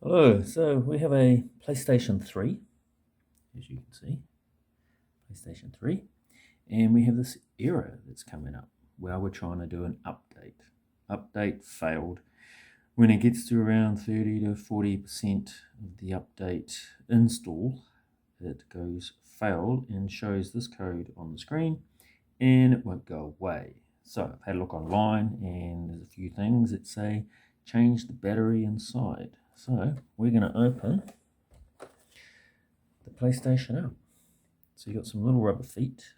Hello, so we have a PlayStation 3, as you can see, PlayStation 3, and we have this error that's coming up where we're trying to do an update. Update failed. When it gets to around 30 to 40% of the update install, it goes failed and shows this code on the screen and it won't go away. So I've had a look online and there's a few things that say change the battery inside. So we're going to open the PlayStation up. So you've got some little rubber feet,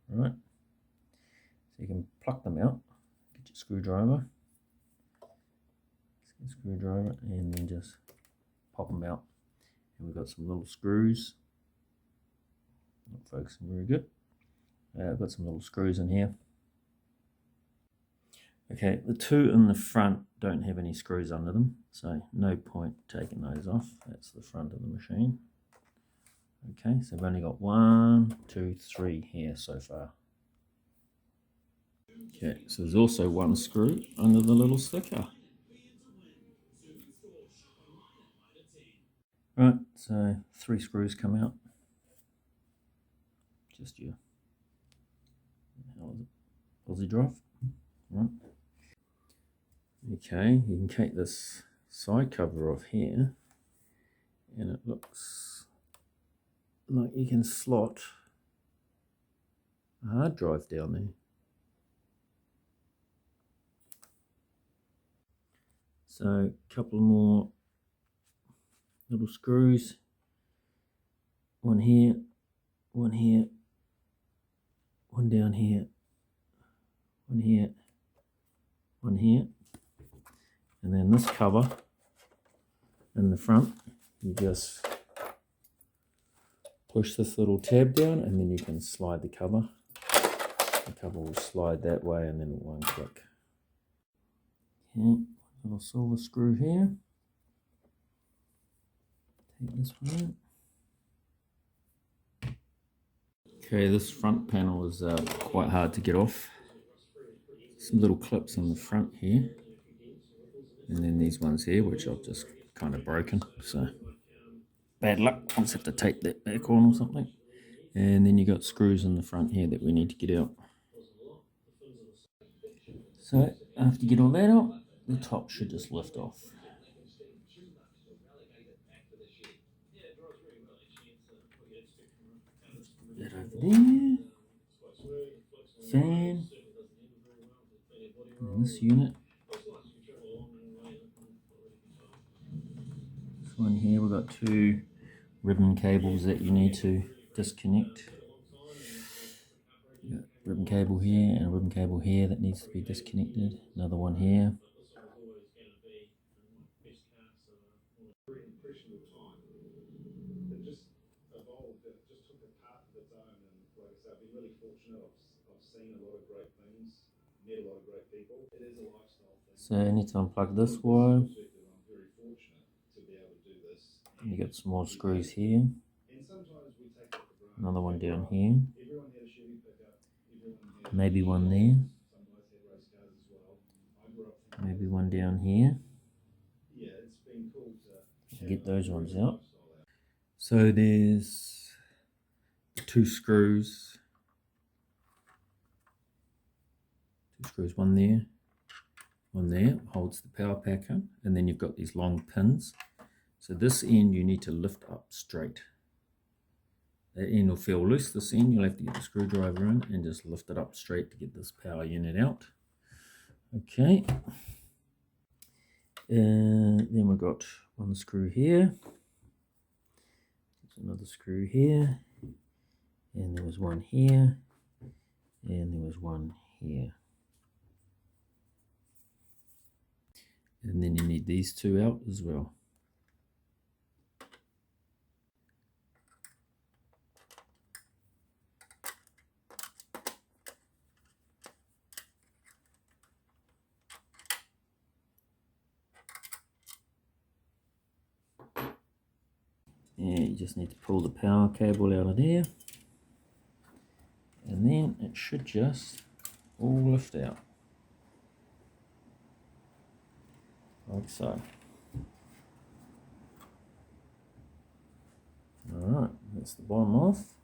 right? So you can pluck them out, get your screwdriver, and then just pop them out. And we've got some little screws. Not focusing very good. I've got some little screws in here. Okay, the two in the front don't have any screws under them, so no point taking those off. That's the front of the machine. Okay, so we've only got 1, 2, 3 here so far. Okay, so there's also one screw under the little sticker. Right, so 3 screws come out. Just your Aussie drive. Right. Okay, you can take this side cover off here, and it looks like you can slot a hard drive down there. So a couple more little screws, one here, one here, one down here, one here, one here, and then this cover in the front, you just push this little tab down and then you can slide the cover. The cover will slide that way and then it won't click. Okay, little silver screw here. Take this one out. Okay, this front panel is quite hard to get off. Some little clips on the front here, and then these ones here, which I've just kind of broken. So bad luck. I'll just have to tape that back on or something. And then you got screws in the front here that we need to get out. So after you get all that out, the top should just lift off. That over there. Fan. And this unit. This one here, we've got 2 ribbon cables that you need to disconnect. You got a ribbon cable here and a ribbon cable here that needs to be disconnected. Another one here. So I need to unplug this wire. You got some more screws here. Another one down here. Maybe one there. Maybe one down here. Get those ones out. So there's 2 screws. 2 screws, one there, holds the power pack in, and then you've got these long pins. So this end you need to lift up straight. That end will feel loose, this end you'll have to get the screwdriver in and just lift it up straight to get this power unit out. Okay. And then we've got one screw here. There's another screw here. And there was one here. And there was one here. And then you need these 2 out as well. And you just need to pull the power cable out of there. And then it should just all lift out. Like so. Alright, that's the bottom off.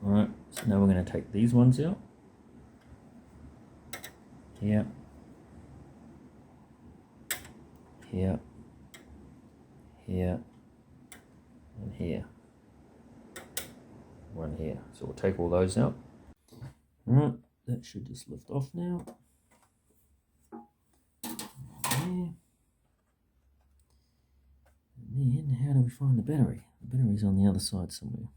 Alright, so now we're going to take these ones out. Here. Here. Here. And here. One here. So we'll take all those out. Alright, that should just lift off now. There. And then how do we find the battery? The battery's on the other side somewhere.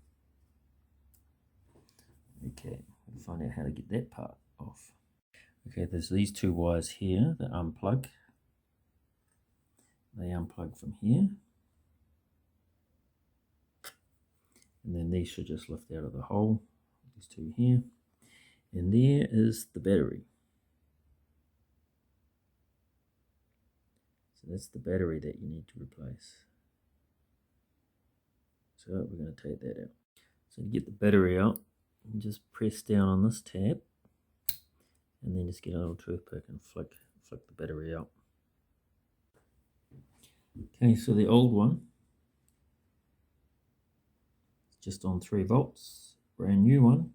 Okay, we'll find out how to get that part off. Okay, there's these two wires here that unplug. They unplug from here. And then these should just lift out of the hole. These two here. And there is the battery. So that's the battery that you need to replace. So we're going to take that out. So to get the battery out, you just press down on this tab and then just get a little toothpick and flick the battery out. Okay, so the old one is just on 3 volts. Brand new one,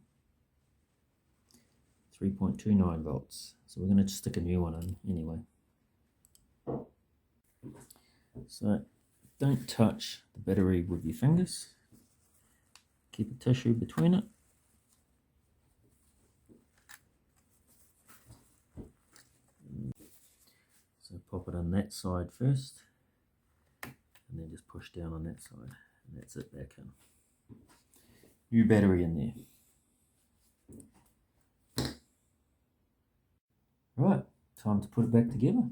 3.29 volts. So we're going to stick a new one in anyway. So don't touch the battery with your fingers. Keep a tissue between it. So pop it on that side first, and then just push down on that side, and that's it back in. New battery in there. Right, time to put it back together.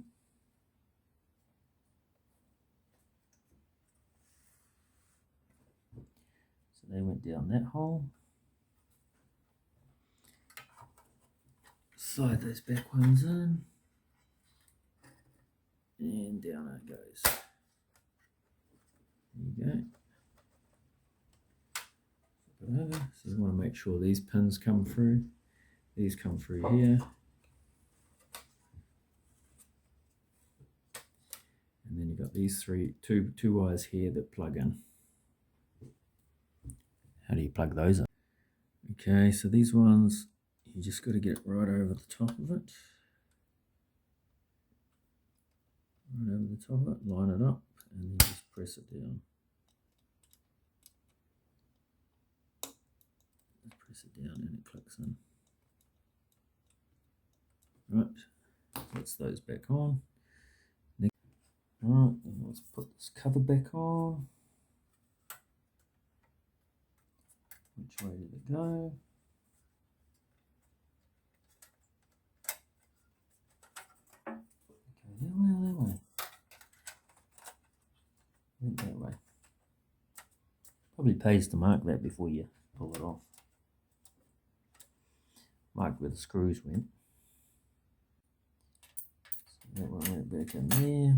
So they went down that hole. Slide those back ones in. And down it goes. There you go. Flip it over. So you want to make sure these pins come through. These come through here. And then you've got these two wires here that plug in. How do you plug those in? Okay, so these ones, you just got to get it right over the top of it. Right over the top of it, line it up, and then just press it down. Just press it down and it clicks in. Right, puts those back on. Alright, let's put this cover back on. Which way did it go? Okay, that way or that way? Went that way. Probably pays to mark that before you pull it off. Mark where the screws went. So that one went back in there.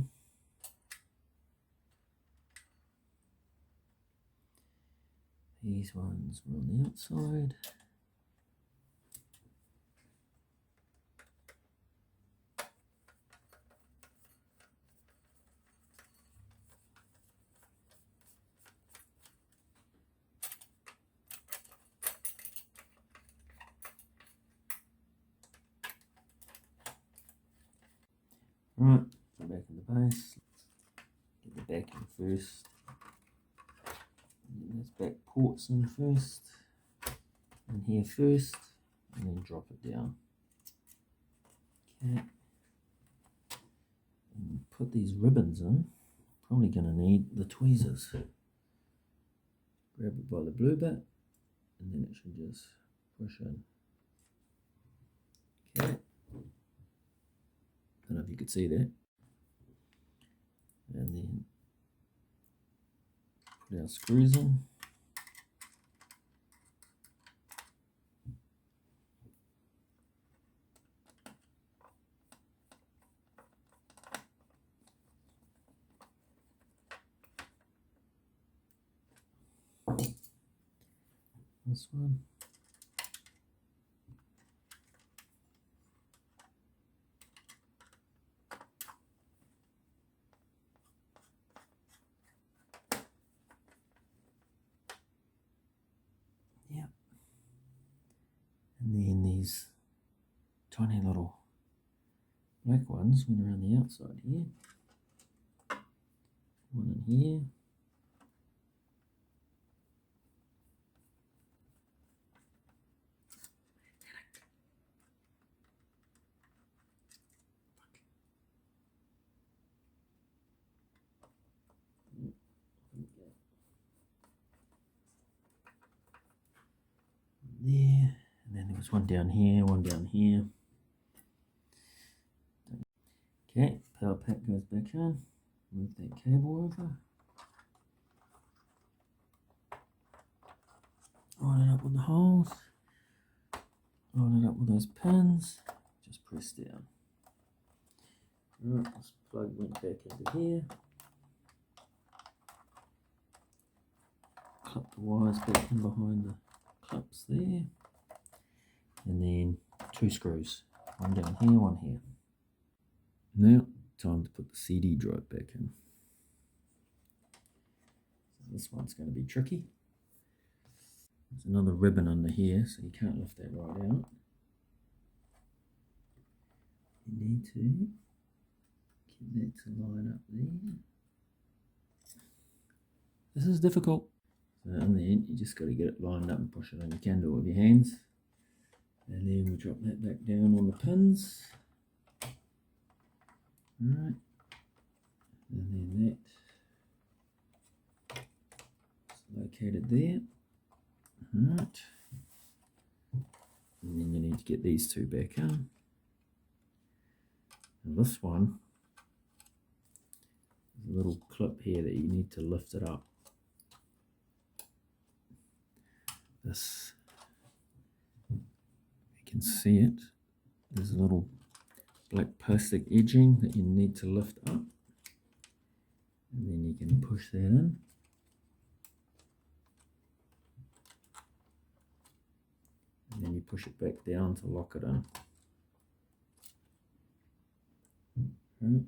These ones were on the outside. Right, put back in the base. Get the back in first. Let's back ports in first, and here first, and then drop it down. Okay, and put these ribbons in. Probably going to need the tweezers. Grab it by the blue bit, and then it should just push in. Okay, I don't know if you could see that. And then put our screws in. This one. And then these tiny little black ones went around the outside here. One in here. There, and then there was one down here, one down here. Okay, power pack goes back in. Move that cable over. Line it up with the holes. Line it up with those pins. Just press down. Alright, this plug went back into here. Clip the wires back in behind the clips there. And then 2 screws. One down here, one here. Now, time to put the CD drive back in. So this one's going to be tricky. There's another ribbon under here, so you can't lift that right out. You need to get that to line up there. This is difficult. So in the end, you just got to get it lined up and push it on. You can do it with your hands. And then we drop that back down on the pins. Alright. And then that's located there. Alright. And then you need to get these 2 back in. And this one, there's a little clip here that you need to lift it up. This, you can see it. There's a little black plastic edging that you need to lift up. And then you can push that in. And then you push it back down to lock it in. Right.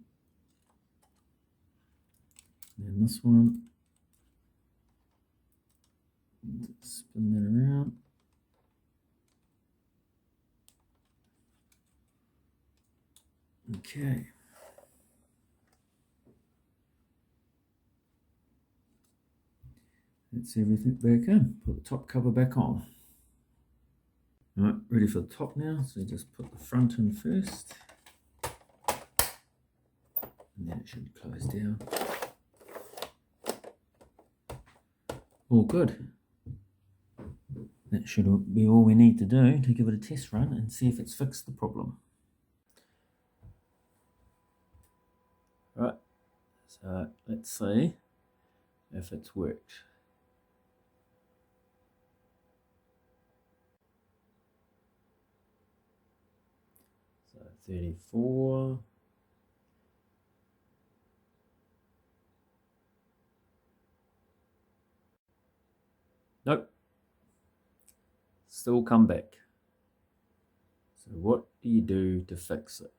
And then this one, spin that around. Okay. That's everything back in. Put the top cover back on. Alright, ready for the top now. So just put the front in first. And then it should close down. All good. That should be all we need to do to give it a test run and see if it's fixed the problem. Right, so let's see if it's worked. So 34. Nope. Still come back. So what do you do to fix it?